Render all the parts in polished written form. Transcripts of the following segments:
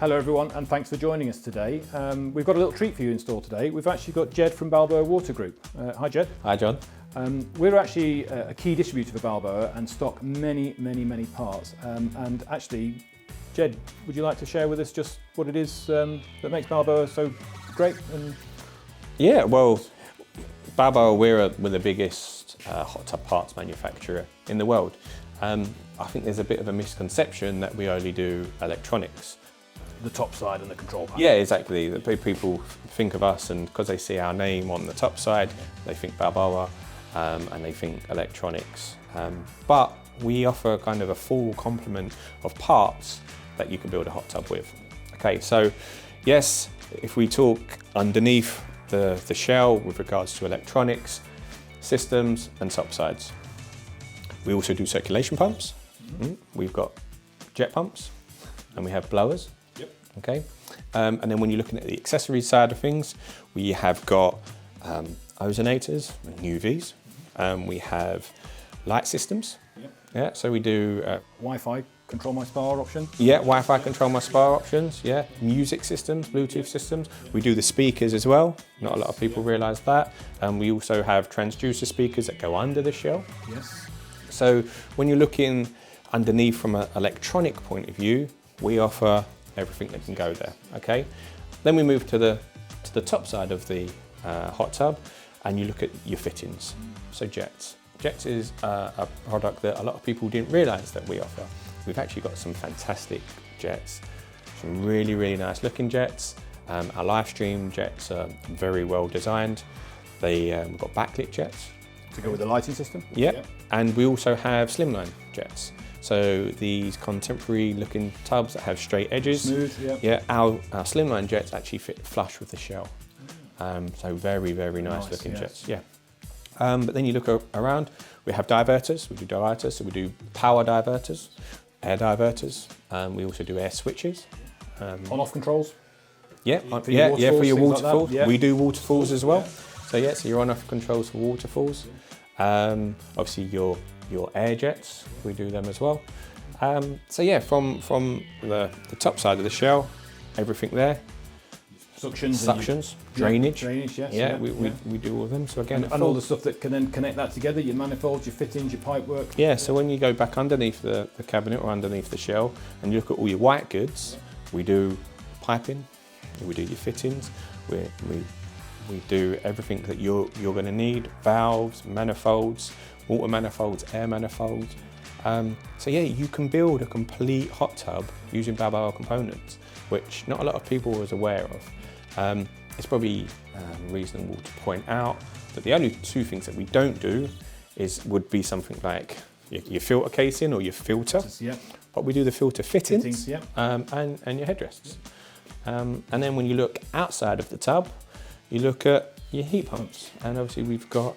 Hello everyone, and thanks for joining us today. We've got a little treat for you in store today. We've actually got Jed from Balboa Water Group. Hi Jed. Hi John. We're actually a key distributor for Balboa and stock many parts. And actually, Jed, would you like to share with us just what it is that makes Balboa so great? Yeah, well, Balboa, we're the biggest hot tub parts manufacturer in the world. I think there's a bit of a misconception that we only do electronics. The Topside and the control panel. Yeah, exactly. People think of us, and because they see our name on the Topside, they think Balboa and they think electronics. But we offer kind of a full complement of parts that you can build a hot tub with. Okay, so yes, if we talk underneath the shell with regards to electronics, systems and topsides. We also do circulation pumps. We've got jet pumps and we have blowers. Yep. Okay, and then when you're looking at the accessory side of things, we have got ozonators and UVs. We have light systems. Yep. Yeah, so we do Wi-Fi control my spa option. Yeah, Wi-Fi control my spa options. Yeah, music systems, Bluetooth systems. We do the speakers as well. Not a lot of people realise that. We also have transducer speakers that go under the shell. Yes. So when you're looking underneath from an electronic point of view, we offer everything that can go there. Okay. Then we move to the top side of the hot tub, and you look at your fittings. So jets. Jets is a product that a lot of people didn't realise that we offer. We've actually got some fantastic jets, some really nice looking jets. Our live stream jets are very well designed. We've got backlit jets. To go with the lighting system? Yep. And we also have slimline jets. So these contemporary looking tubs that have straight edges. Smooth, yeah. Our slimline jets actually fit flush with the shell. So very nice looking jets, yeah. But then you look around, we have diverters, we do diverters, so we do power diverters, air diverters, we also do air switches. On-off controls? Yeah, for your waterfalls. Like we do waterfalls as well. Yeah. So your on-off controls for waterfalls. Obviously your air jets, we do them as well. So yeah, from the top side of the shell, everything there. Suctions, drainage. Drainage, yes. Yeah, we do all of them. So again, and all the stuff that can then connect that together, your manifolds, your fittings, your pipe work. Yeah, so when you go back underneath the cabinet or underneath the shell and you look at all your white goods, we do piping, we do your fittings, we do everything that you're going to need, valves, manifolds, water manifolds, air manifolds. So yeah, you can build a complete hot tub using Balboa components, which not a lot of people are aware of. It's probably reasonable to point out that the only two things that we don't do would be something like your filter casing or your filter, but we do the filter fittings, and your headrests. And then when you look outside of the tub, you look at your heat pumps, and obviously we've got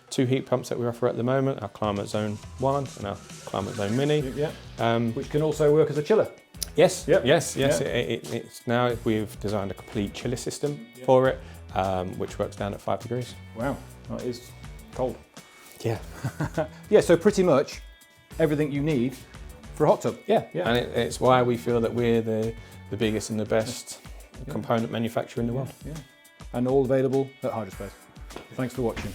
2 heat pumps that we offer at the moment, our Climate Zone 1 and our Climate Zone Mini. Which can also work as a chiller. Yes, yep. yes. Yeah. It's now we've designed a complete chiller system for it, which works down at 5 degrees. Wow, that is cold. Yeah. Yeah, so pretty much everything you need for a hot tub. Yeah. And it's why we feel that we're the biggest and the best component manufacturer in the world. Yeah. And all available at Hydrospares. Thanks for watching.